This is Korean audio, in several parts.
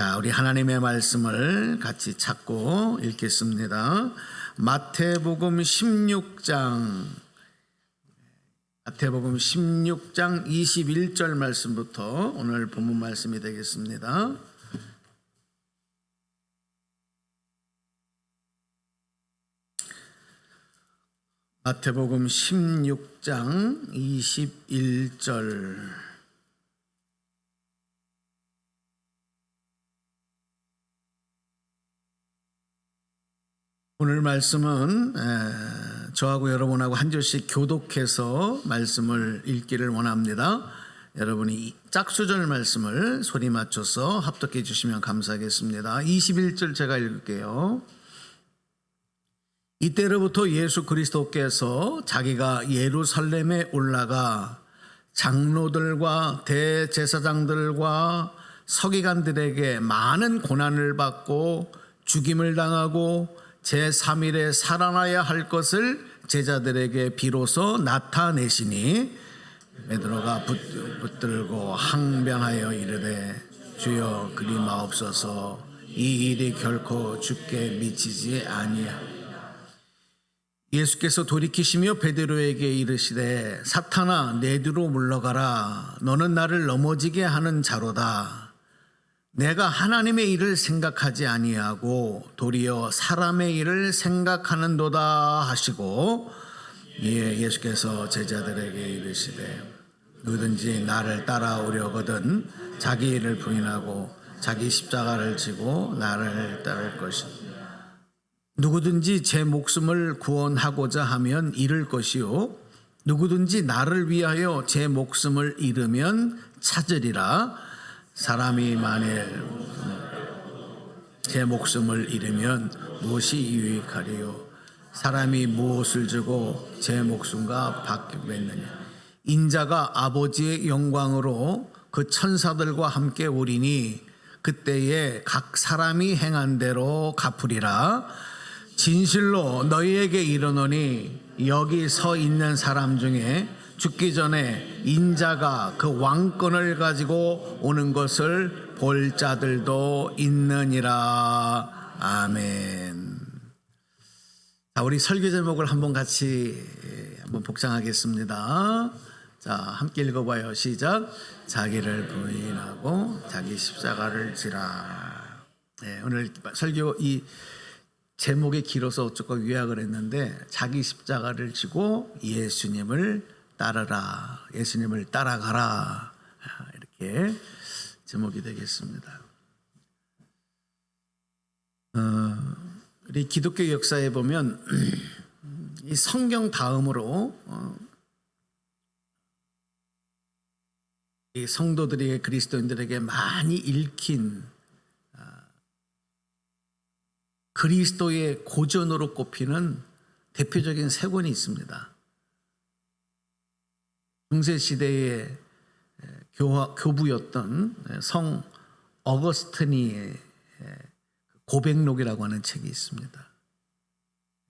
자, 우리 하나님의 말씀을 같이 찾고 읽겠습니다. 마태복음 16장 21절 말씀부터 오늘 본문 말씀이 되겠습니다. 마태복음 16장 21절. 오늘 말씀은 저하고 여러분하고 한 절씩 교독해서 말씀을 읽기를 원합니다. 여러분이 짝수절 말씀을 소리 맞춰서 합독해 주시면 감사하겠습니다. 21절 제가 읽을게요. 이때로부터 예수 그리스도께서 자기가 예루살렘에 올라가 장로들과 대제사장들과 서기관들에게 많은 고난을 받고 죽임을 당하고 제3일에 살아나야 할 것을 제자들에게 비로소 나타내시니 베드로가 붙들고 항변하여 이르되 주여 그리 마옵소서 이 일이 결코 주께 미치지 아니하리라. 예수께서 돌이키시며 베드로에게 이르시되 사탄아 내 뒤로 물러가라. 너는 나를 넘어지게 하는 자로다. 내가 하나님의 일을 생각하지 아니하고 도리어 사람의 일을 생각하는도다 하시고 예수께서 제자들에게 이르시되 누구든지 나를 따라오려거든 자기 일을 부인하고 자기 십자가를 지고 나를 따를 것이다. 누구든지 제 목숨을 구원하고자 하면 잃을 것이요 누구든지 나를 위하여 제 목숨을 잃으면 찾으리라. 사람이 만일 제 목숨을 잃으면 무엇이 유익하리요? 사람이 무엇을 주고 제 목숨과 바꾸겠느냐? 인자가 아버지의 영광으로 그 천사들과 함께 오리니 그때에 각 사람이 행한 대로 갚으리라. 진실로 너희에게 이르노니 여기 서 있는 사람 중에 죽기 전에 인자가 그 왕권을 가지고 오는 것을 볼 자들도 있느니라. 아멘. 자, 우리 설교 제목을 한번 같이 복창하겠습니다. 자, 함께 읽어봐요. 시작. 자기를 부인하고 자기 십자가를 지라. 네, 오늘 설교 이 제목이 길어서 조금 요약을 했는데 자기 십자가를 지고 예수님을 따르라, 예수님을 따라가라, 이렇게 제목이 되겠습니다. 우리 기독교 역사에 보면 이 성경 다음으로 이 성도들에게 그리스도인들에게 많이 읽힌 그리스도의 고전으로 꼽히는 대표적인 세 권이 있습니다. 중세시대의 교부였던 성 어거스틴의 고백록이라고 하는 책이 있습니다.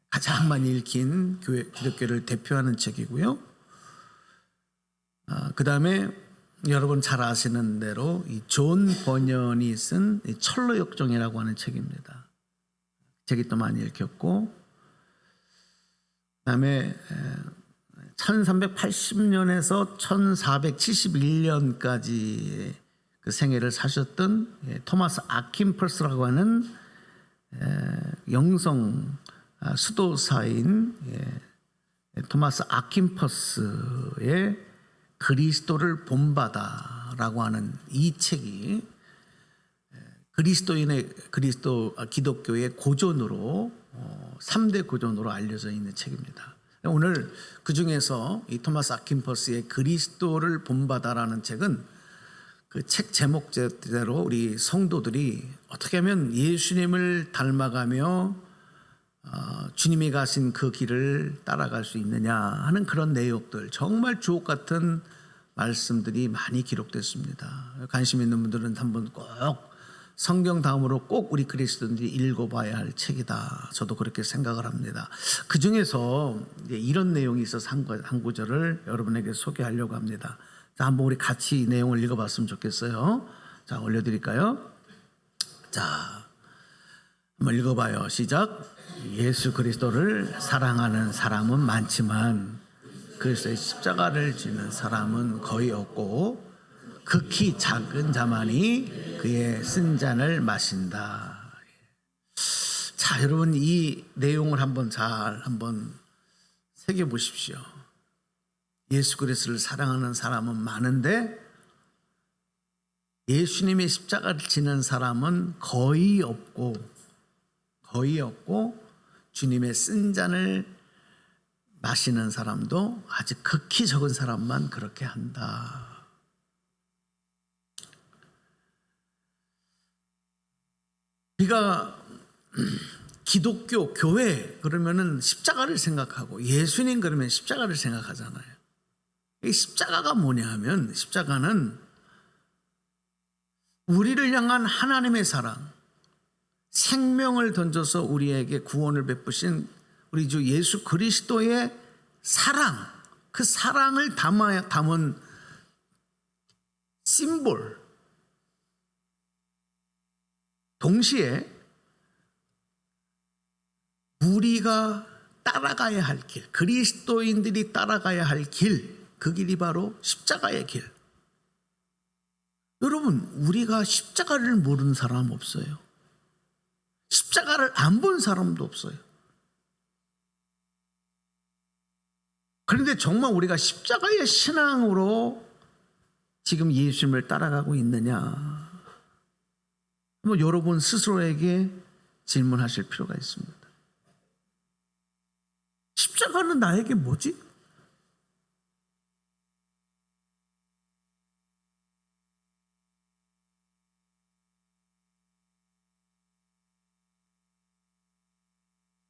가장 많이 읽힌 기독교를 대표하는 책이고요. 그 다음에 여러분 잘 아시는 대로 이 존 버년이 쓴 철로역정이라고 하는 책입니다. 책이 또 많이 읽혔고, 그 다음에 1380년에서 1471년까지 그 생애를 사셨던 토마스 아킨퍼스라고 하는 영성 수도사인 토마스 아킨퍼스의 그리스도를 본받아라고 하는 이 책이 기독교의 고전으로 3대 고전으로 알려져 있는 책입니다. 오늘 그 중에서 이 토마스 아킨퍼스의 그리스도를 본받아라는 책은 그 책 제목대로 우리 성도들이 어떻게 하면 예수님을 닮아가며 주님이 가신 그 길을 따라갈 수 있느냐 하는 그런 내용들, 정말 주옥 같은 말씀들이 많이 기록됐습니다. 관심 있는 분들은 한번 꼭 성경 다음으로 꼭 우리 그리스도인들이 읽어봐야 할 책이다. 저도 그렇게 생각을 합니다. 그 중에서 이런 내용이 있어서 한 구절을 여러분에게 소개하려고 합니다. 자, 한번 우리 같이 이 내용을 읽어봤으면 좋겠어요. 자, 올려드릴까요? 자, 한번 읽어봐요. 시작. 예수 그리스도를 사랑하는 사람은 많지만 그리스도의 십자가를 지는 사람은 거의 없고 극히 작은 자만이 그의 쓴 잔을 마신다. 자, 여러분 이 내용을 한번 새겨 보십시오. 예수 그리스도를 사랑하는 사람은 많은데 예수님의 십자가를 지는 사람은 거의 없고 주님의 쓴 잔을 마시는 사람도 아주 극히 적은 사람만 그렇게 한다. 우리가 기독교 교회 그러면은 십자가를 생각하고 예수님 그러면 십자가를 생각하잖아요. 이 십자가가 뭐냐 하면 십자가는 우리를 향한 하나님의 사랑, 생명을 던져서 우리에게 구원을 베푸신 우리 주 예수 그리스도의 사랑, 그 사랑을 담은 심볼. 동시에 우리가 따라가야 할 길, 그리스도인들이 따라가야 할 길, 그 길이 바로 십자가의 길. 여러분, 우리가 십자가를 모르는 사람 없어요. 십자가를 안 본 사람도 없어요. 그런데 정말 우리가 십자가의 신앙으로 지금 예수님을 따라가고 있느냐? 여러분 스스로에게 질문하실 필요가 있습니다. 십자가는 나에게 뭐지?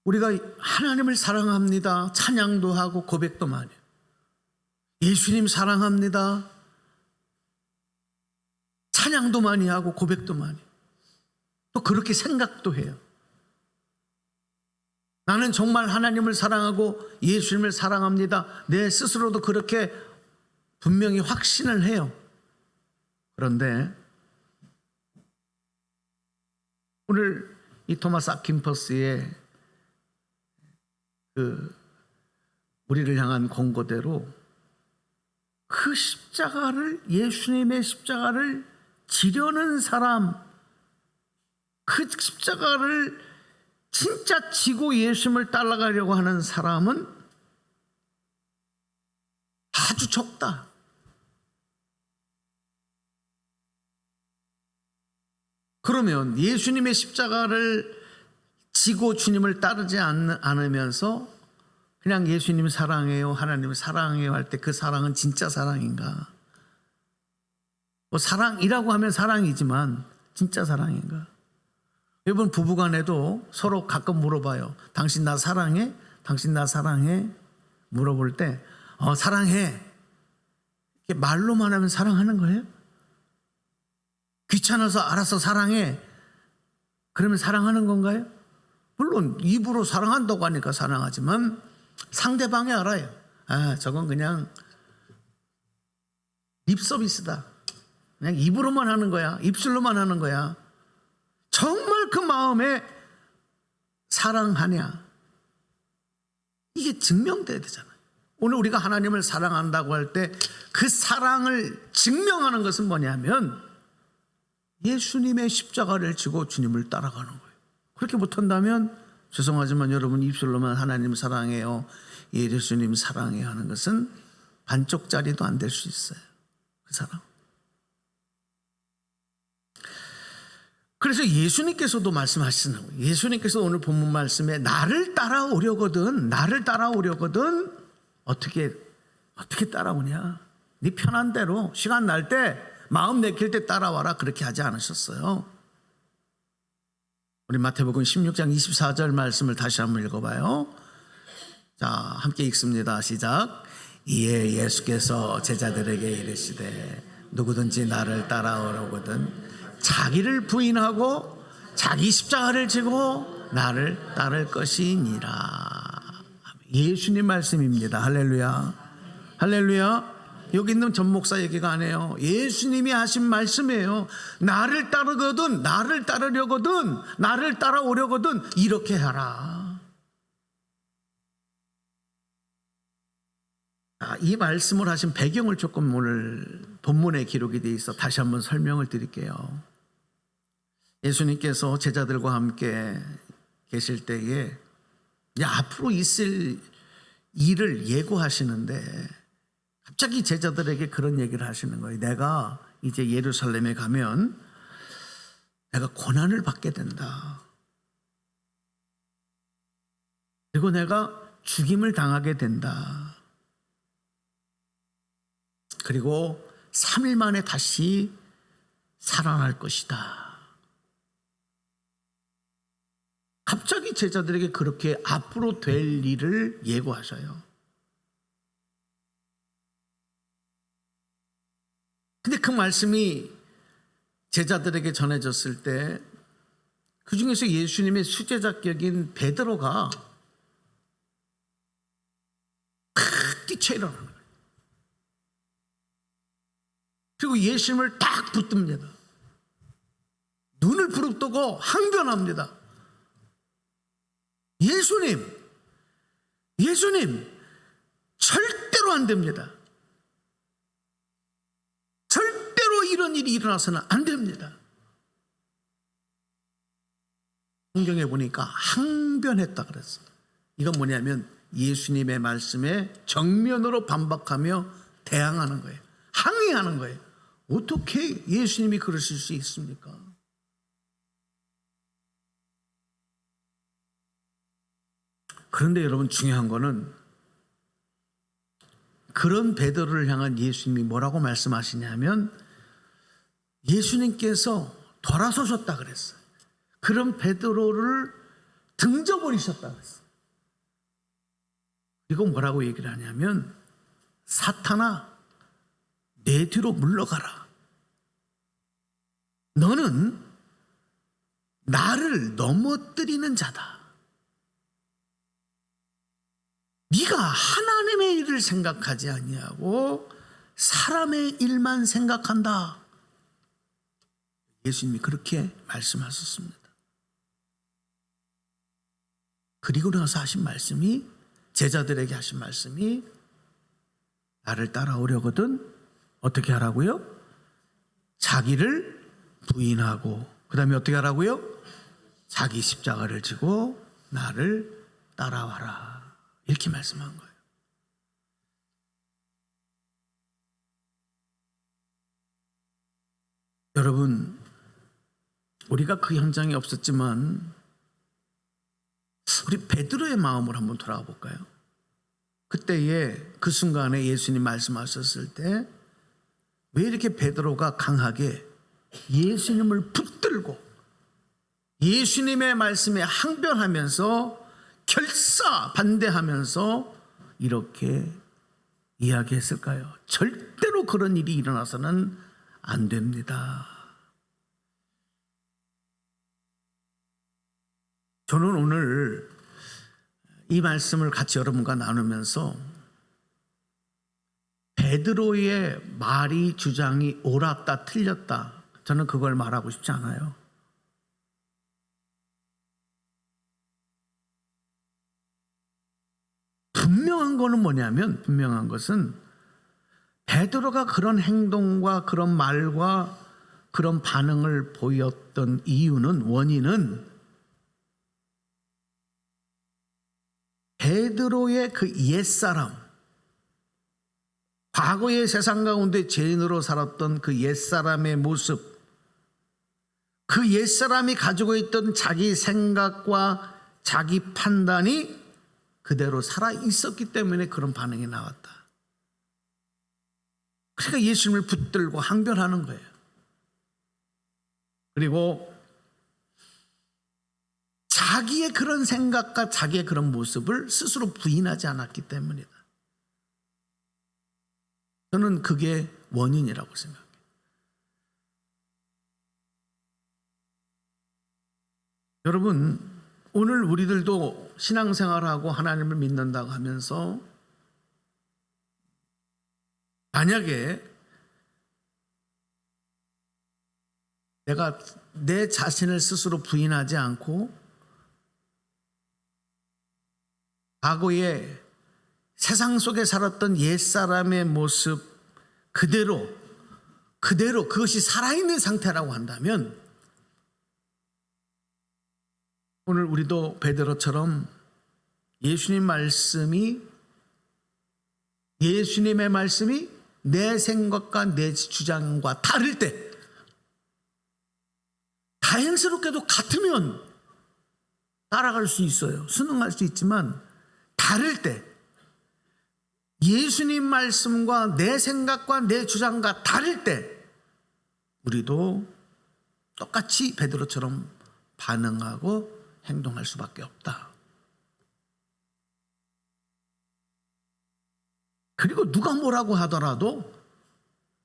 우리가 하나님을 사랑합니다. 찬양도 하고 고백도 많이 해요. 예수님 사랑합니다. 찬양도 많이 하고 고백도 많이 해요. 또 그렇게 생각도 해요. 나는 정말 하나님을 사랑하고 예수님을 사랑합니다. 내 스스로도 그렇게 분명히 확신을 해요. 그런데 오늘 이 토마스 아킨퍼스의 우리를 향한 권고대로 그 십자가를, 예수님의 십자가를 지려는 사람, 그 십자가를 진짜 지고 예수님을 따라가려고 하는 사람은 아주 적다. 그러면 예수님의 십자가를 지고 주님을 따르지 않으면서 그냥 예수님 사랑해요, 하나님 사랑해요 할 때 그 사랑은 진짜 사랑인가? 뭐 사랑이라고 하면 사랑이지만 진짜 사랑인가? 여러분 부부간에도 서로 가끔 물어봐요. 당신 나 사랑해? 당신 나 사랑해? 물어볼 때 사랑해. 이렇게 말로만 하면 사랑하는 거예요? 귀찮아서 알아서 사랑해. 그러면 사랑하는 건가요? 물론 입으로 사랑한다고 하니까 사랑하지만 상대방이 알아요. 아, 저건 그냥 립 서비스다. 그냥 입으로만 하는 거야. 입술로만 하는 거야. 정말 그 마음에 사랑하냐? 이게 증명돼야 되잖아요. 오늘 우리가 하나님을 사랑한다고 할 때 그 사랑을 증명하는 것은 뭐냐면 예수님의 십자가를 지고 주님을 따라가는 거예요. 그렇게 못한다면 죄송하지만 여러분 입술로만 하나님 사랑해요, 예수님 사랑해요 하는 것은 반쪽짜리도 안 될 수 있어요. 그 사람. 그래서 예수님께서도 말씀하시는 거예요. 예수님께서 오늘 본문 말씀에 나를 따라오려거든 어떻게 따라오냐? 네 편한 대로 시간 날 때 마음 내킬 때 따라와라 그렇게 하지 않으셨어요. 우리 마태복음 16장 24절 말씀을 다시 한번 읽어봐요. 자, 함께 읽습니다. 시작. 이에 예수께서 제자들에게 이르시되 누구든지 나를 따라오려거든 자기를 부인하고 자기 십자가를 지고 나를 따를 것이니라. 예수님 말씀입니다. 할렐루야. 할렐루야. 여기 있는 전 목사 얘기가 아니에요. 예수님이 하신 말씀이에요. 나를 따르거든, 나를 따르려거든, 나를 따라오려거든 이렇게 하라. 이 말씀을 하신 배경을 조금 오늘 본문에 기록이 되어 있어 다시 한번 설명을 드릴게요. 예수님께서 제자들과 함께 계실 때에 앞으로 있을 일을 예고하시는데 갑자기 제자들에게 그런 얘기를 하시는 거예요. 내가 이제 예루살렘에 가면 내가 고난을 받게 된다. 그리고 내가 죽임을 당하게 된다. 그리고 3일 만에 다시 살아날 것이다. 갑자기 제자들에게 그렇게 앞으로 될 일을 예고하셔요. 근데 그 말씀이 제자들에게 전해졌을 때 그 중에서 예수님의 수제자격인 베드로가 뛰쳐 일어나는 거예요. 그리고 예수님을 딱 붙듭니다. 눈을 부릅뜨고 항변합니다. 예수님, 절대로 안 됩니다. 절대로 이런 일이 일어나서는 안 됩니다. 성경에 보니까 항변했다 그랬어요. 이건 뭐냐면 예수님의 말씀에 정면으로 반박하며 대항하는 거예요. 항의하는 거예요. 어떻게 예수님이 그러실 수 있습니까? 그런데 여러분 중요한 거는 그런 베드로를 향한 예수님이 뭐라고 말씀하시냐면 예수님께서 돌아서셨다 그랬어요. 그런 베드로를 등져버리셨다 그랬어요. 그리고 뭐라고 얘기를 하냐면 사탄아 내 뒤로 물러가라. 너는 나를 넘어뜨리는 자다. 네가 하나님의 일을 생각하지 아니하고 사람의 일만 생각한다. 예수님이 그렇게 말씀하셨습니다. 그리고 나서 하신 말씀이 제자들에게 하신 말씀이 나를 따라오려거든 어떻게 하라고요? 자기를 부인하고 그 다음에 어떻게 하라고요? 자기 십자가를 지고 나를 따라와라. 이렇게 말씀한 거예요. 여러분, 우리가 그 현장에 없었지만 우리 베드로의 마음을 한번 돌아가 볼까요? 그때에 그 순간에 예수님 말씀하셨을 때 왜 이렇게 베드로가 강하게 예수님을 붙들고 예수님의 말씀에 항변하면서 결사 반대하면서 이렇게 이야기했을까요? 절대로 그런 일이 일어나서는 안 됩니다. 저는 오늘 이 말씀을 같이 여러분과 나누면서 베드로의 말이 주장이 옳았다 틀렸다 저는 그걸 말하고 싶지 않아요. 분명한 거는 뭐냐면 분명한 것은 베드로가 그런 행동과 그런 말과 그런 반응을 보였던 이유는 원인은 베드로의 그 옛사람 과거의 세상 가운데 죄인으로 살았던 그 옛사람의 모습 그 옛사람이 가지고 있던 자기 생각과 자기 판단이 그대로 살아 있었기 때문에 그런 반응이 나왔다. 그러니까 예수님을 붙들고 항변하는 거예요. 그리고 자기의 그런 생각과 자기의 그런 모습을 스스로 부인하지 않았기 때문이다. 저는 그게 원인이라고 생각해요. 여러분, 오늘 우리들도 신앙생활하고 하나님을 믿는다고 하면서 만약에 내가 내 자신을 스스로 부인하지 않고 과거에 세상 속에 살았던 옛사람의 모습 그대로 그것이 살아있는 상태라고 한다면 오늘 우리도 베드로처럼 예수님의 말씀이 내 생각과 내 주장과 다를 때 다행스럽게도 같으면 따라갈 수 있어요. 순응할 수 있지만 다를 때 예수님 말씀과 내 생각과 내 주장과 다를 때 우리도 똑같이 베드로처럼 반응하고 행동할 수밖에 없다. 그리고 누가 뭐라고 하더라도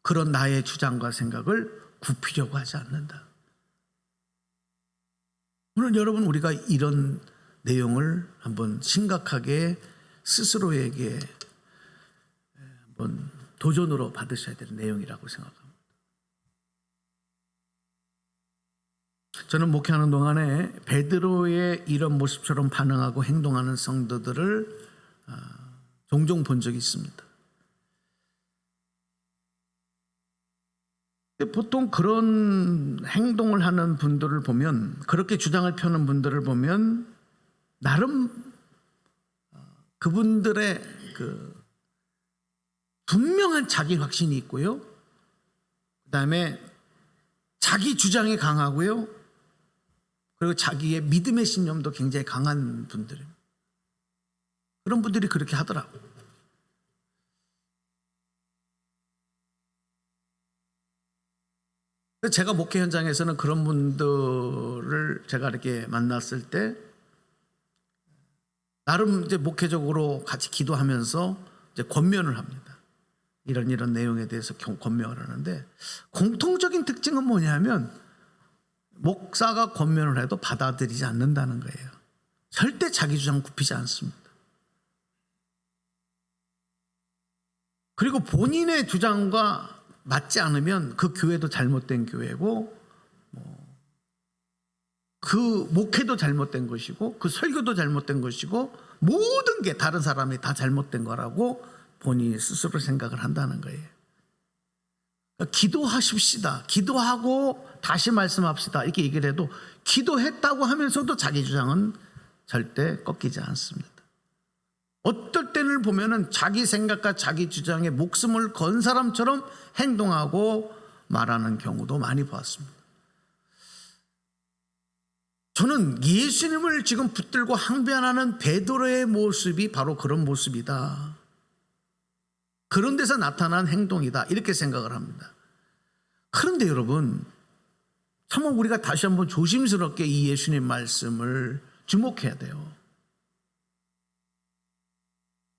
그런 나의 주장과 생각을 굽히려고 하지 않는다. 오늘 여러분 우리가 이런 내용을 한번 심각하게 스스로에게 한번 도전으로 받으셔야 되는 내용이라고 생각합니다. 저는 목회하는 동안에 베드로의 이런 모습처럼 반응하고 행동하는 성도들을 종종 본 적이 있습니다. 보통 그런 행동을 하는 분들을 보면, 그렇게 주장을 펴는 분들을 보면 나름 그분들의 그 분명한 자기 확신이 있고요. 그다음에 자기 주장이 강하고요. 그리고 자기의 믿음의 신념도 굉장히 강한 분들입니다. 그런 분들이 그렇게 하더라고요. 제가 목회 현장에서는 그런 분들을 제가 이렇게 만났을 때 나름 이제 목회적으로 같이 기도하면서 이제 권면을 합니다. 이런 내용에 대해서 권면을 하는데 공통적인 특징은 뭐냐면 목사가 권면을 해도 받아들이지 않는다는 거예요. 절대 자기 주장 굽히지 않습니다. 그리고 본인의 주장과 맞지 않으면 그 교회도 잘못된 교회고 그 목회도 잘못된 것이고 그 설교도 잘못된 것이고 모든 게 다른 사람이 다 잘못된 거라고 본인이 스스로 생각을 한다는 거예요. 그러니까 기도하십시다. 기도하고 다시 말씀합시다. 이렇게 얘기를 해도 기도했다고 하면서도 자기 주장은 절대 꺾이지 않습니다. 어떨 때를 보면은 자기 생각과 자기 주장에 목숨을 건 사람처럼 행동하고 말하는 경우도 많이 보았습니다. 저는 예수님을 지금 붙들고 항변하는 베드로의 모습이 바로 그런 모습이다. 그런 데서 나타난 행동이다. 이렇게 생각을 합니다. 그런데 여러분, 정말 우리가 다시 한번 조심스럽게 이 예수님 말씀을 주목해야 돼요.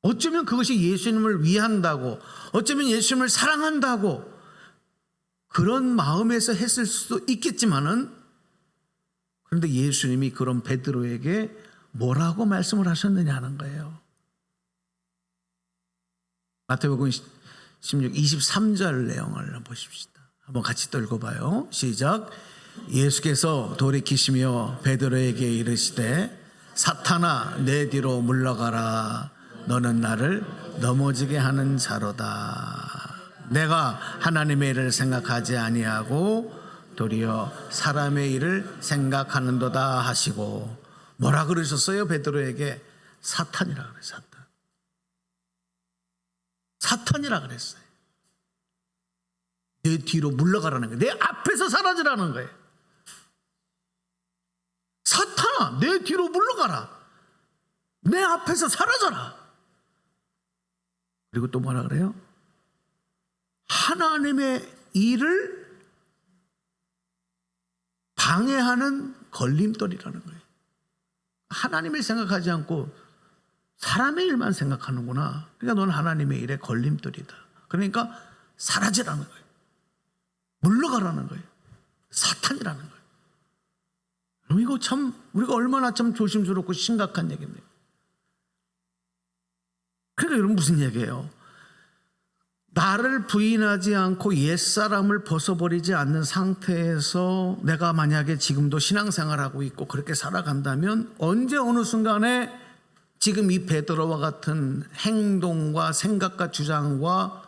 어쩌면 그것이 예수님을 위한다고, 어쩌면 예수님을 사랑한다고 그런 마음에서 했을 수도 있겠지만은, 그런데 예수님이 그런 베드로에게 뭐라고 말씀을 하셨느냐는 거예요. 마태복음 16, 23절 내용을 한번 보십시다. 한번 같이 읽어봐요. 시작. 예수께서 돌이키시며 베드로에게 이르시되 사탄아 내 뒤로 물러가라. 너는 나를 넘어지게 하는 자로다. 내가 하나님의 일을 생각하지 아니하고 도리어 사람의 일을 생각하는도다 하시고, 뭐라 그러셨어요? 베드로에게 사탄이라 그래요. 사탄이라 그랬어요. 내 뒤로 물러가라는 거예요. 내 앞에서 사라지라는 거예요. 사탄아 내 뒤로 물러가라. 내 앞에서 사라져라. 그리고 또 뭐라 그래요? 하나님의 일을 방해하는 걸림돌이라는 거예요. 하나님을 생각하지 않고 사람의 일만 생각하는구나. 그러니까 너는 하나님의 일에 걸림돌이다. 그러니까 사라지라는 거예요. 물러가라는 거예요. 사탄이라는 거예요. 그럼 이거 참 우리가 얼마나 참 조심스럽고 심각한 얘기입니다. 그러니까 여러분 무슨 얘기예요? 나를 부인하지 않고 옛사람을 벗어버리지 않는 상태에서 내가 만약에 지금도 신앙생활하고 있고 그렇게 살아간다면 언제 어느 순간에 지금 이 베드로와 같은 행동과 생각과 주장과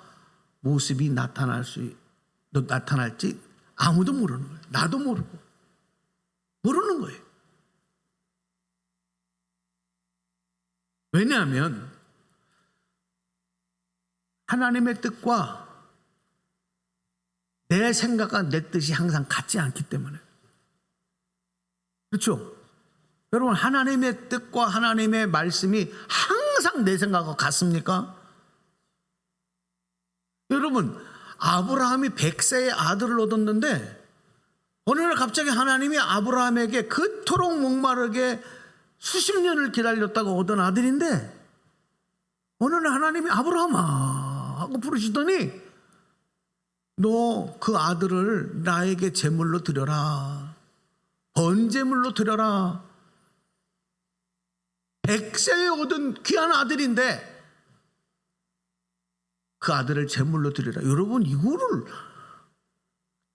모습이 나타날지 아무도 모르는 거예요. 나도 모르고 모르는 거예요. 왜냐하면 하나님의 뜻과 내 생각과 내 뜻이 항상 같지 않기 때문에. 그렇죠? 여러분, 하나님의 뜻과 하나님의 말씀이 항상 내 생각과 같습니까? 여러분, 아브라함이 100세의 아들을 얻었는데 어느 날 갑자기 하나님이 아브라함에게 그토록 목마르게 수십 년을 기다렸다가 얻은 아들인데 어느 날 하나님이 아브라함아 하고 부르시더니 너 그 아들을 나에게 제물로 드려라. 번제물로 드려라. 100세에 얻은 귀한 아들인데 그 아들을 제물로 드리라. 여러분, 이거를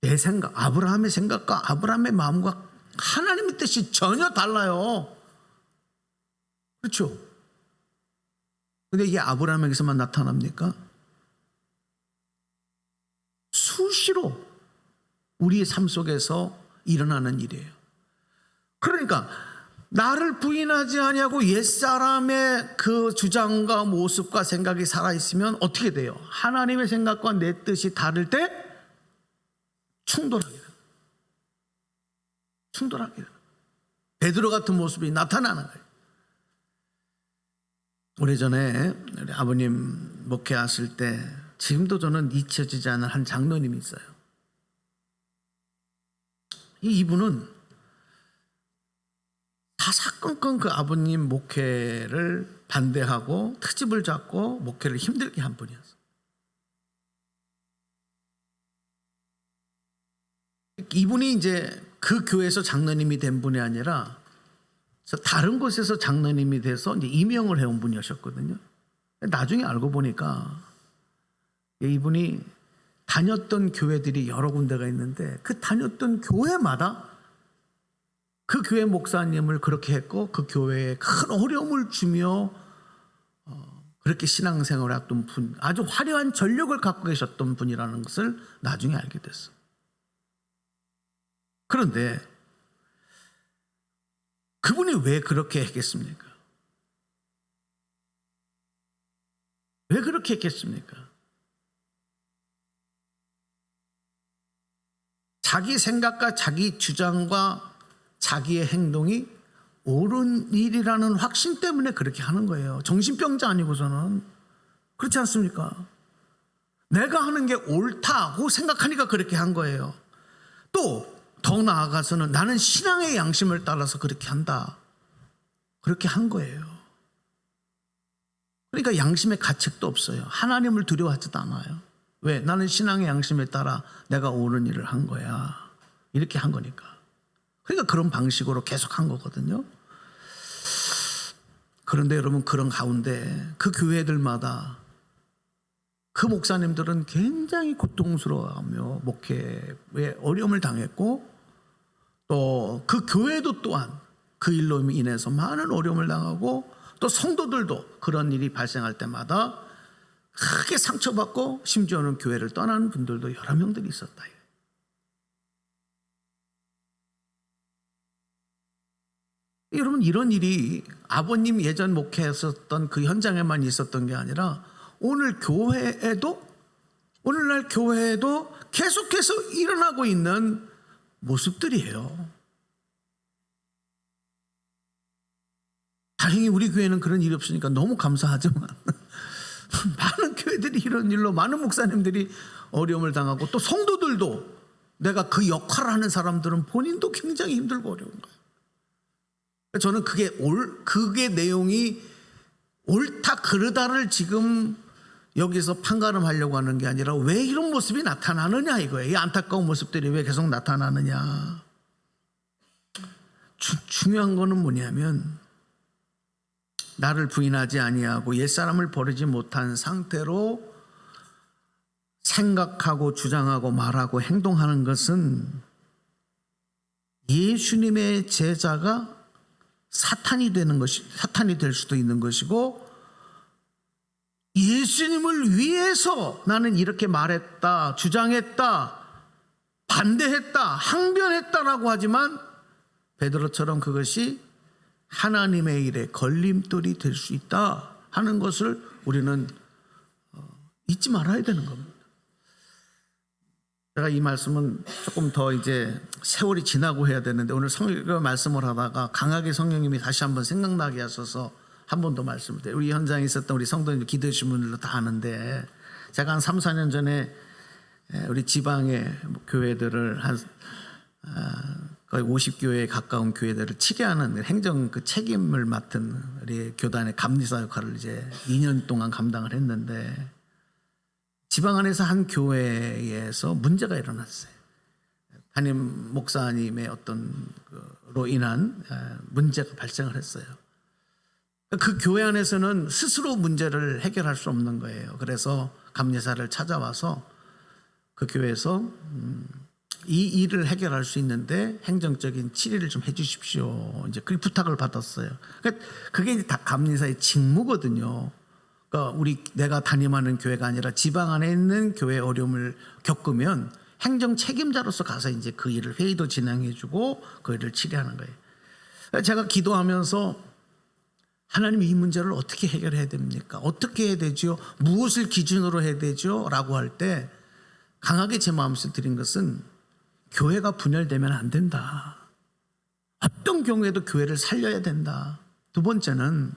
내 생각, 아브라함의 생각과 아브라함의 마음과 하나님의 뜻이 전혀 달라요. 그렇죠? 근데 이게 아브라함에게서만 나타납니까? 수시로 우리의 삶 속에서 일어나는 일이에요. 그러니까 나를 부인하지 아니하고 옛사람의 그 주장과 모습과 생각이 살아있으면 어떻게 돼요? 하나님의 생각과 내 뜻이 다를 때 충돌하게 돼요. 충돌하게 돼요. 베드로 같은 모습이 나타나는 거예요. 오래전에 우리 아버님 목회하실 때 지금도 저는 잊혀지지 않는 한 장로님이 있어요. 이분은 사사건건 그 아버님 목회를 반대하고 트집을 잡고 목회를 힘들게 한 분이었어요. 이분이 이제 그 교회에서 장로님이 된 분이 아니라 다른 곳에서 장로님이 돼서 이제 임명을 해온 분이셨거든요. 나중에 알고 보니까 이분이 다녔던 교회들이 여러 군데가 있는데 그 다녔던 교회마다 그 교회 목사님을 그렇게 했고 그 교회에 큰 어려움을 주며 그렇게 신앙생활을 했던 분, 아주 화려한 전력을 갖고 계셨던 분이라는 것을 나중에 알게 됐어. 그런데 그분이 왜 그렇게 했겠습니까? 왜 그렇게 했겠습니까? 자기 생각과 자기 주장과 자기의 행동이 옳은 일이라는 확신 때문에 그렇게 하는 거예요. 정신병자 아니고서는. 그렇지 않습니까? 내가 하는 게 옳다고 생각하니까 그렇게 한 거예요. 또 더 나아가서는 나는 신앙의 양심을 따라서 그렇게 한다. 그렇게 한 거예요. 그러니까 양심의 가책도 없어요. 하나님을 두려워하지도 않아요. 왜? 나는 신앙의 양심에 따라 내가 옳은 일을 한 거야. 이렇게 한 거니까. 그러니까 그런 방식으로 계속 한 거거든요. 그런데 여러분, 그런 가운데 그 교회들마다 그 목사님들은 굉장히 고통스러워하며 목회에 어려움을 당했고 또 그 교회도 또한 그 일로 인해서 많은 어려움을 당하고 또 성도들도 그런 일이 발생할 때마다 크게 상처받고 심지어는 교회를 떠나는 분들도 여러 명들이 있었다. 여러분, 이런 일이 아버님 예전 목회했었던 그 현장에만 있었던 게 아니라 오늘날 교회에도 계속해서 일어나고 있는 모습들이에요. 다행히 우리 교회는 그런 일이 없으니까 너무 감사하지만 많은 교회들이 이런 일로 많은 목사님들이 어려움을 당하고 또 성도들도 내가 그 역할을 하는 사람들은 본인도 굉장히 힘들고 어려운 거예요. 저는 그게 내용이 옳다 그르다를 지금 여기서 판가름하려고 하는 게 아니라 왜 이런 모습이 나타나느냐 이거예요. 이 안타까운 모습들이 왜 계속 나타나느냐. 중요한 거는 뭐냐면 나를 부인하지 아니하고 옛사람을 버리지 못한 상태로 생각하고 주장하고 말하고 행동하는 것은 예수님의 제자가 사탄이 될 수도 있는 것이고, 예수님을 위해서 나는 이렇게 말했다, 주장했다, 반대했다, 항변했다라고 하지만 베드로처럼 그것이 하나님의 일에 걸림돌이 될 수 있다 하는 것을 우리는 잊지 말아야 되는 겁니다. 제가 이 말씀은 조금 더 이제 세월이 지나고 해야 되는데, 오늘 성경 말씀을 하다가 강하게 성령님이 다시 한번 생각나게 하셔서 한 번 더 말씀을 드려요. 우리 현장에 있었던 우리 성도님들, 기도해 주신 분들도 다 아는데, 제가 한 3, 4년 전에 우리 지방의 교회들을 거의 50교회에 가까운 교회들을 치게하는 행정 그 책임을 맡은 우리 교단의 감리사 역할을 이제 2년 동안 감당을 했는데, 지방 안에서 한 교회에서 문제가 일어났어요. 담임 목사님의 어떤 로 인한 문제가 발생을 했어요. 그 교회 안에서는 스스로 문제를 해결할 수 없는 거예요. 그래서 감리사를 찾아와서 그 교회에서 이 일을 해결할 수 있는데 행정적인 치리를 좀 해주십시오, 이제 그 부탁을 받았어요. 그게 이제 다 감리사의 직무거든요. 그러니까 내가 담임하는 교회가 아니라 지방 안에 있는 교회 어려움을 겪으면 행정 책임자로서 가서 이제 그 일을 회의도 진행해주고 그 일을 치리하는 거예요. 제가 기도하면서 하나님, 이 문제를 어떻게 해결해야 됩니까? 어떻게 해야 되죠? 무엇을 기준으로 해야 되죠? 라고 할 때 강하게 제 마음속에 드린 것은, 교회가 분열되면 안 된다. 어떤 경우에도 교회를 살려야 된다. 두 번째는,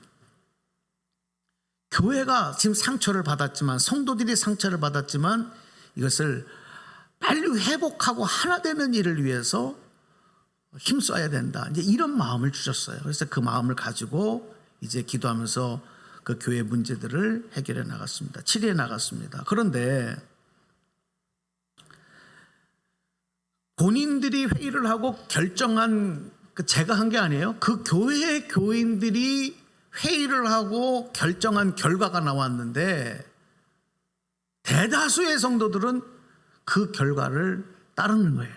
교회가 지금 상처를 받았지만, 성도들이 상처를 받았지만 이것을 빨리 회복하고 하나 되는 일을 위해서 힘써야 된다. 이제 이런 마음을 주셨어요. 그래서 그 마음을 가지고 이제 기도하면서 그 교회 문제들을 해결해 나갔습니다. 치료해 나갔습니다. 그런데 본인들이 회의를 하고 결정한, 제가 한 게 아니에요. 그 교회의 교인들이 회의를 하고 결정한 결과가 나왔는데, 대다수의 성도들은 그 결과를 따르는 거예요.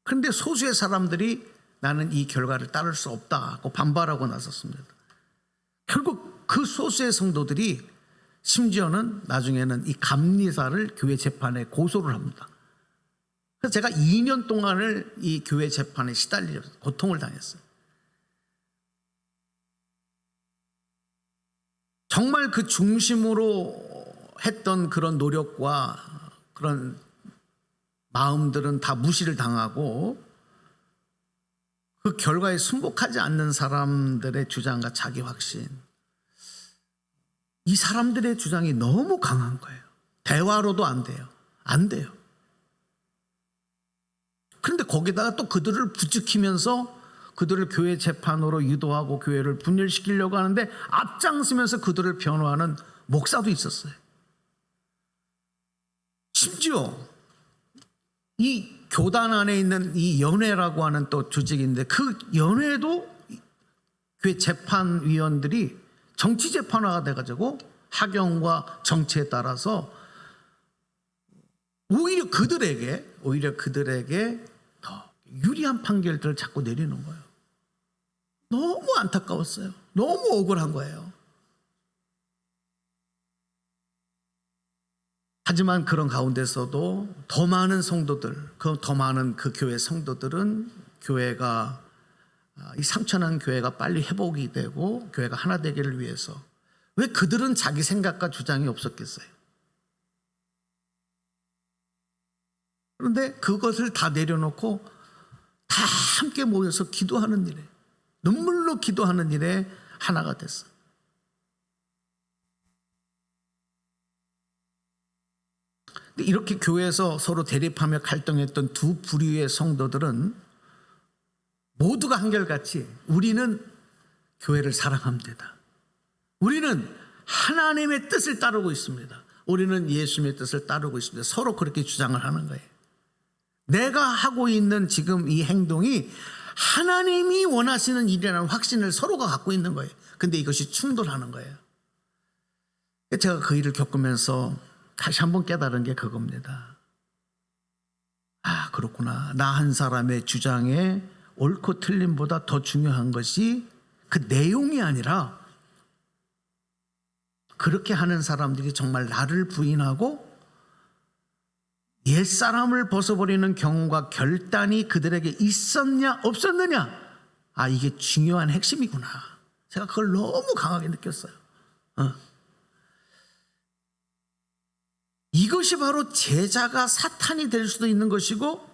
그런데 소수의 사람들이 나는 이 결과를 따를 수 없다고 반발하고 나섰습니다. 결국 그 소수의 성도들이 심지어는 나중에는 이 감리사를 교회 재판에 고소를 합니다. 그래서 제가 2년 동안을 이 교회 재판에 시달려 고통을 당했어요. 정말 그 중심으로 했던 그런 노력과 그런 마음들은 다 무시를 당하고, 그 결과에 순복하지 않는 사람들의 주장과 자기 확신, 이 사람들의 주장이 너무 강한 거예요. 대화로도 안 돼요. 안 돼요. 그런데 거기다가 또 그들을 부추기면서 그들을 교회 재판으로 유도하고 교회를 분열시키려고 하는데, 앞장서면서 그들을 변호하는 목사도 있었어요. 심지어 이 교단 안에 있는 이 연회라고 하는 또 조직인데, 그 연회도 교회 재판위원들이 정치 재판화가 돼가지고 학영과 정치에 따라서 오히려 그들에게 더 유리한 판결들을 자꾸 내리는 거예요. 너무 안타까웠어요. 너무 억울한 거예요. 하지만 그런 가운데서도 더 많은 성도들, 더 많은 그 교회 성도들은 교회가, 이 상처난 교회가 빨리 회복이 되고 교회가 하나 되기를 위해서, 왜 그들은 자기 생각과 주장이 없었겠어요? 그런데 그것을 다 내려놓고 다 함께 모여서 기도하는 일에, 눈물로 기도하는 일에 하나가 됐어요. 이렇게 교회에서 서로 대립하며 갈등했던 두 부류의 성도들은 모두가 한결같이, 우리는 교회를 사랑합니다. 우리는 하나님의 뜻을 따르고 있습니다. 우리는 예수님의 뜻을 따르고 있습니다. 서로 그렇게 주장을 하는 거예요. 내가 하고 있는 지금 이 행동이 하나님이 원하시는 일이라는 확신을 서로가 갖고 있는 거예요. 근데 이것이 충돌하는 거예요. 제가 그 일을 겪으면서 다시 한번 깨달은 게 그겁니다. 아, 그렇구나. 나 한 사람의 주장에 옳고 틀림보다 더 중요한 것이 그 내용이 아니라 그렇게 하는 사람들이 정말 나를 부인하고 옛사람을 벗어버리는 경우가 결단이 그들에게 있었냐 없었느냐, 아, 이게 중요한 핵심이구나. 제가 그걸 너무 강하게 느꼈어요. 이것이 바로 제자가 사탄이 될 수도 있는 것이고,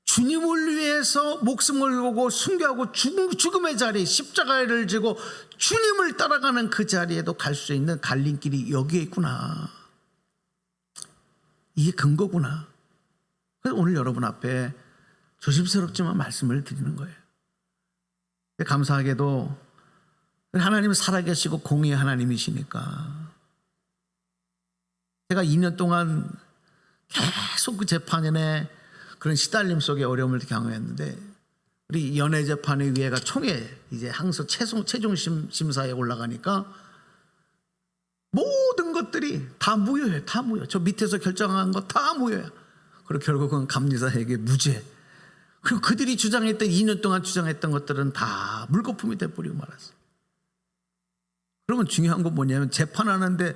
주님을 위해서 목숨을 걸고 순교하고 죽음의 자리, 십자가를 지고 주님을 따라가는 그 자리에도 갈 수 있는 갈림길이 여기에 있구나. 이게 근거구나. 그래서 오늘 여러분 앞에 조심스럽지만 말씀을 드리는 거예요. 감사하게도 하나님은 살아계시고 공의의 하나님이시니까 제가 2년 동안 계속 그 재판에 그런 시달림 속에 어려움을 경험했는데, 우리 연애재판의 위에가 총회 이제 항소 최종 심사에 올라가니까 모든 것들이 다 무효예요. 다 무효. 저 밑에서 결정한 거 다 무효야. 그리고 결국은 감리사에게 무죄. 그리고 그들이 주장했던 2년 동안 주장했던 것들은 다 물거품이 돼버리고 말았어요. 그러면 중요한 건 뭐냐면 재판하는데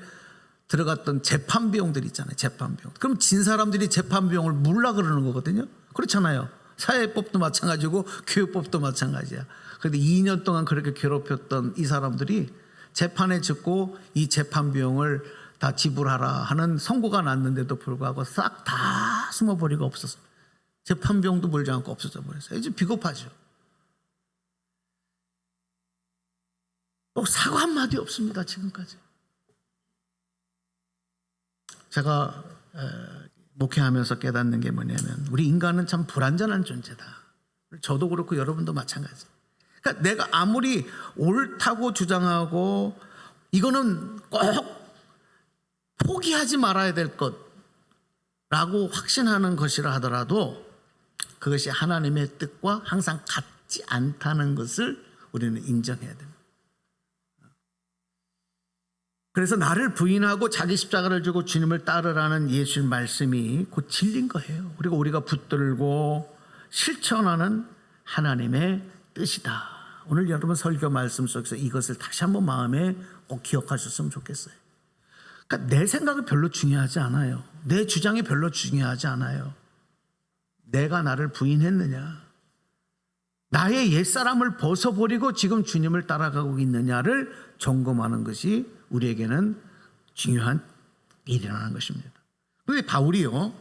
들어갔던 재판 비용들 있잖아요. 재판 비용. 그럼 진 사람들이 재판 비용을 물라 그러는 거거든요. 그렇잖아요. 사회법도 마찬가지고 교육법도 마찬가지야. 그런데 2년 동안 그렇게 괴롭혔던 이 사람들이 재판에 짓고 이 재판 비용을 다 지불하라 하는 선고가 났는데도 불구하고 싹 다 숨어버리고 없었어. 재판 비용도 물지 않고 없어져 버렸어요. 이제 비겁하죠. 사과 한마디 없습니다. 지금까지. 제가 목회하면서 깨닫는 게 뭐냐면, 우리 인간은 참 불완전한 존재다. 저도 그렇고 여러분도 마찬가지. 그러니까 내가 아무리 옳다고 주장하고 이거는 꼭 포기하지 말아야 될 것라고 확신하는 것이라 하더라도 그것이 하나님의 뜻과 항상 같지 않다는 것을 우리는 인정해야 됩니다. 그래서 나를 부인하고 자기 십자가를 지고 주님을 따르라는 예수의 말씀이 곧 진리인 거예요. 그리고 우리가 붙들고 실천하는 하나님의 뜻이다. 오늘 여러분 설교 말씀 속에서 이것을 다시 한번 마음에 꼭 기억하셨으면 좋겠어요. 그러니까 내 생각이 별로 중요하지 않아요. 내 주장이 별로 중요하지 않아요. 내가 나를 부인했느냐, 나의 옛사람을 벗어버리고 지금 주님을 따라가고 있느냐를 점검하는 것이 우리에게는 중요한 일이라는 것입니다. 그런데 바울이요,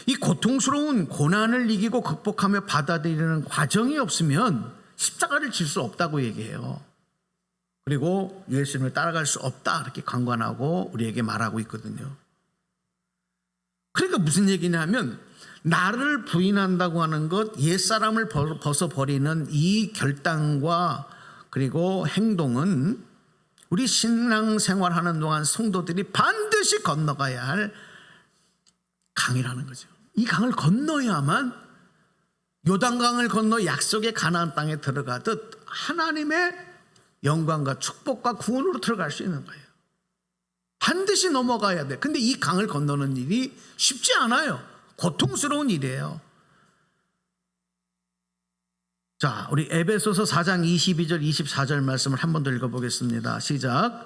이 고통스러운 고난을 이기고 극복하며 받아들이는 과정이 없으면 십자가를 질 수 없다고 얘기해요. 그리고 예수님을 따라갈 수 없다, 이렇게 강관하고 우리에게 말하고 있거든요. 그러니까 무슨 얘기냐면, 나를 부인한다고 하는 것, 옛사람을 벗어버리는 이 결단과 그리고 행동은 우리 신앙생활하는 동안 성도들이 반드시 건너가야 할 강이라는 거죠. 이 강을 건너야만 요단강을 건너 약속의 가나안 땅에 들어가듯 하나님의 영광과 축복과 구원으로 들어갈 수 있는 거예요. 반드시 넘어가야 돼. 근데 이 강을 건너는 일이 쉽지 않아요. 고통스러운 일이에요. 자, 우리 에베소서 4장 22절 24절 말씀을 한 번 더 읽어보겠습니다. 시작.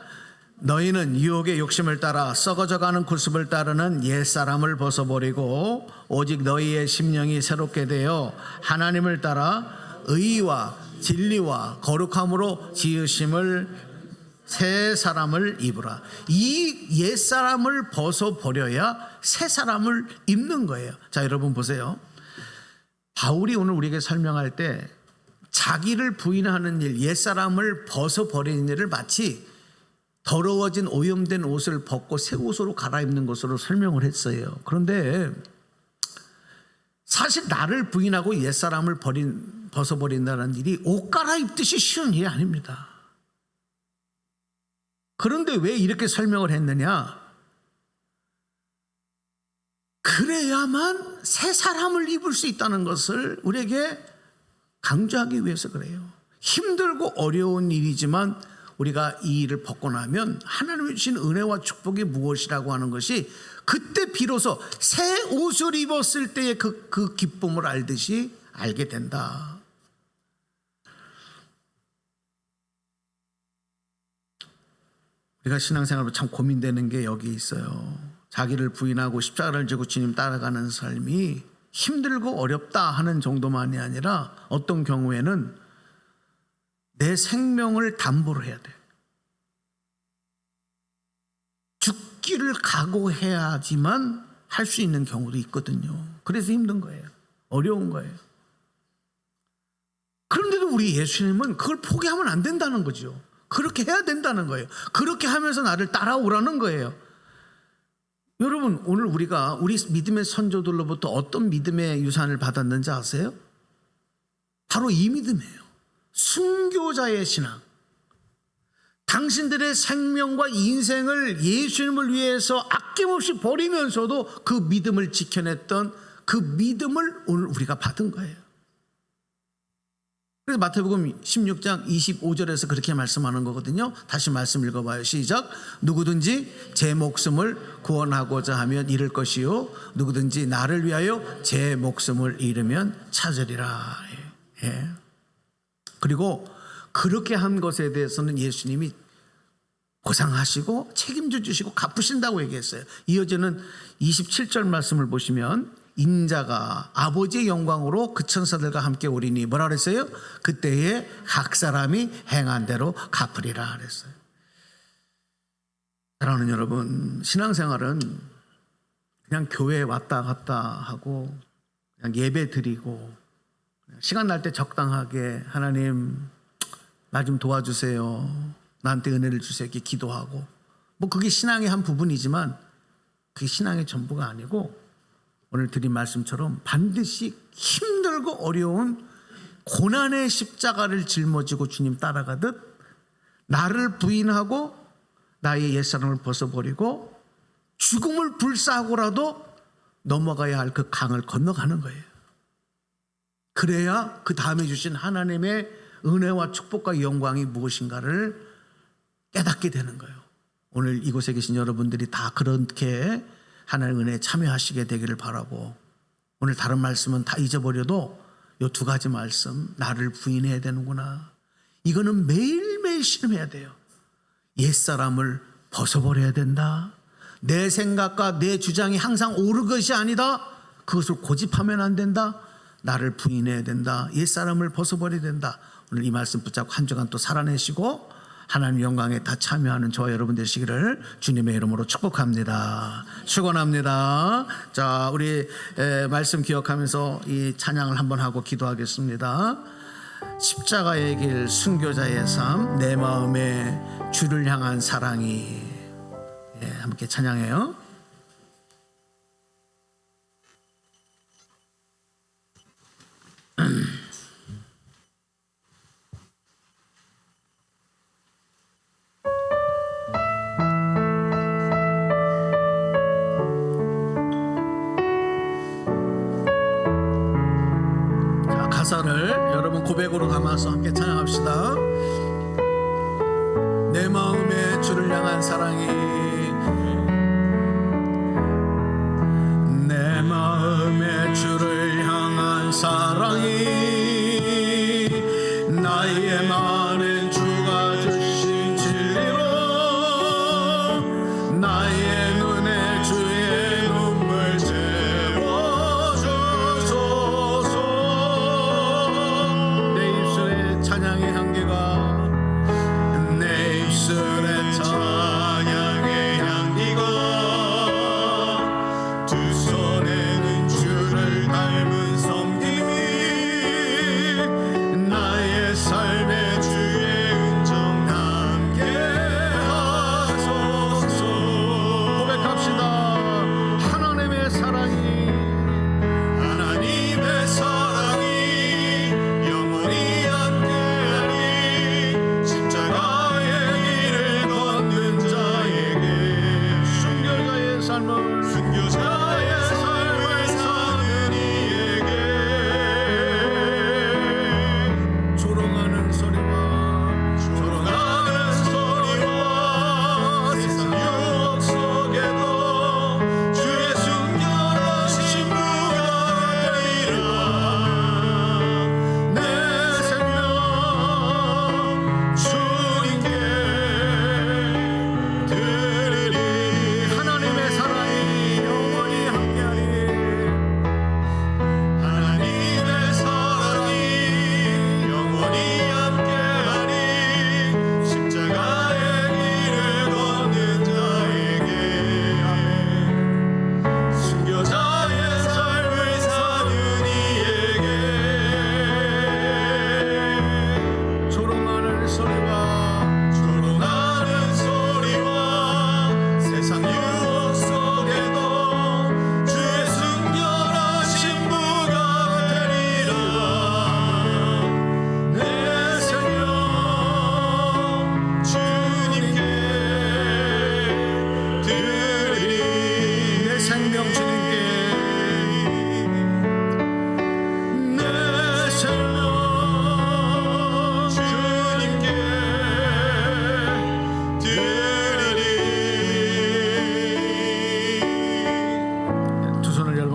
너희는 유혹의 욕심을 따라 썩어져가는 구습을 따르는 옛사람을 벗어버리고 오직 너희의 심령이 새롭게 되어 하나님을 따라 의와 진리와 거룩함으로 지으심을 새 사람을 입으라. 이 옛사람을 벗어버려야 새 사람을 입는 거예요. 자, 여러분 보세요. 바울이 오늘 우리에게 설명할 때 자기를 부인하는 일, 옛사람을 벗어버리는 일을 마치 더러워진 오염된 옷을 벗고 새 옷으로 갈아입는 것으로 설명을 했어요. 그런데 사실 나를 부인하고 옛사람을 벗어버린다는 일이 옷 갈아입듯이 쉬운 일이 아닙니다. 그런데 왜 이렇게 설명을 했느냐? 그래야만 새 사람을 입을 수 있다는 것을 우리에게 강조하기 위해서 그래요. 힘들고 어려운 일이지만 우리가 이 일을 벗고 나면 하나님이 주신 은혜와 축복이 무엇이라고 하는 것이 그때 비로소 새 옷을 입었을 때의 그 기쁨을 알듯이 알게 된다. 우리가 신앙생활로 참 고민되는 게 여기 있어요. 자기를 부인하고 십자가를 지고 주님 따라가는 삶이 힘들고 어렵다 하는 정도만이 아니라 어떤 경우에는 내 생명을 담보로 해야 돼. 죽기를 각오해야지만 할 수 있는 경우도 있거든요. 그래서 힘든 거예요. 어려운 거예요. 그런데도 우리 예수님은 그걸 포기하면 안 된다는 거죠. 그렇게 해야 된다는 거예요. 그렇게 하면서 나를 따라오라는 거예요. 여러분, 오늘 우리가 우리 믿음의 선조들로부터 어떤 믿음의 유산을 받았는지 아세요? 바로 이 믿음이에요. 순교자의 신앙. 당신들의 생명과 인생을 예수님을 위해서 아낌없이 버리면서도 그 믿음을 지켜냈던 그 믿음을 오늘 우리가 받은 거예요. 그래서 마태복음 16장 25절에서 그렇게 말씀하는 거거든요. 다시 말씀 읽어봐요. 시작. 누구든지 제 목숨을 구원하고자 하면 잃을 것이요 누구든지 나를 위하여 제 목숨을 잃으면 찾으리라. 예. 그리고 그렇게 한 것에 대해서는 예수님이 보상하시고 책임져 주시고 갚으신다고 얘기했어요. 이어지는 27절 말씀을 보시면 인자가 아버지의 영광으로 그 천사들과 함께 오리니 뭐라 그랬어요? 그때에 각 사람이 행한 대로 갚으리라 그랬어요. 사랑하는 여러분, 신앙생활은 그냥 교회에 왔다 갔다 하고 그냥 예배 드리고 시간 날 때 적당하게 하나님 나 좀 도와주세요, 나한테 은혜를 주세요 이렇게 기도하고 뭐 그게 신앙의 한 부분이지만 그게 신앙의 전부가 아니고 오늘 드린 말씀처럼 반드시 힘들고 어려운 고난의 십자가를 짊어지고 주님 따라가듯 나를 부인하고 나의 옛사람을 벗어버리고 죽음을 불사하고라도 넘어가야 할 그 강을 건너가는 거예요. 그래야 그 다음에 주신 하나님의 은혜와 축복과 영광이 무엇인가를 깨닫게 되는 거예요. 오늘 이곳에 계신 여러분들이 다 그렇게 하나님의 은혜에 참여하시게 되기를 바라고, 오늘 다른 말씀은 다 잊어버려도 이 두 가지 말씀, 나를 부인해야 되는구나, 이거는 매일매일 실험해야 돼요. 옛사람을 벗어버려야 된다. 내 생각과 내 주장이 항상 옳은 것이 아니다. 그것을 고집하면 안 된다. 나를 부인해야 된다. 옛사람을 벗어버려야 된다. 오늘 이 말씀 붙잡고 한 주간 또 살아내시고 하나님 영광에 다 참여하는 저와 여러분 되시기를 주님의 이름으로 축복합니다. 축원합니다. 자, 우리 말씀 기억하면서 이 찬양을 한번 하고 기도하겠습니다. 십자가의 길, 순교자의 삶, 내 마음에 주를 향한 사랑이. 함께 찬양해요. 가사를 여러분 고백으로 담아서 함께 찬양합시다. 내 마음에 주를 향한 사랑이, 내 마음에 주를 향한 사랑이 나의 마음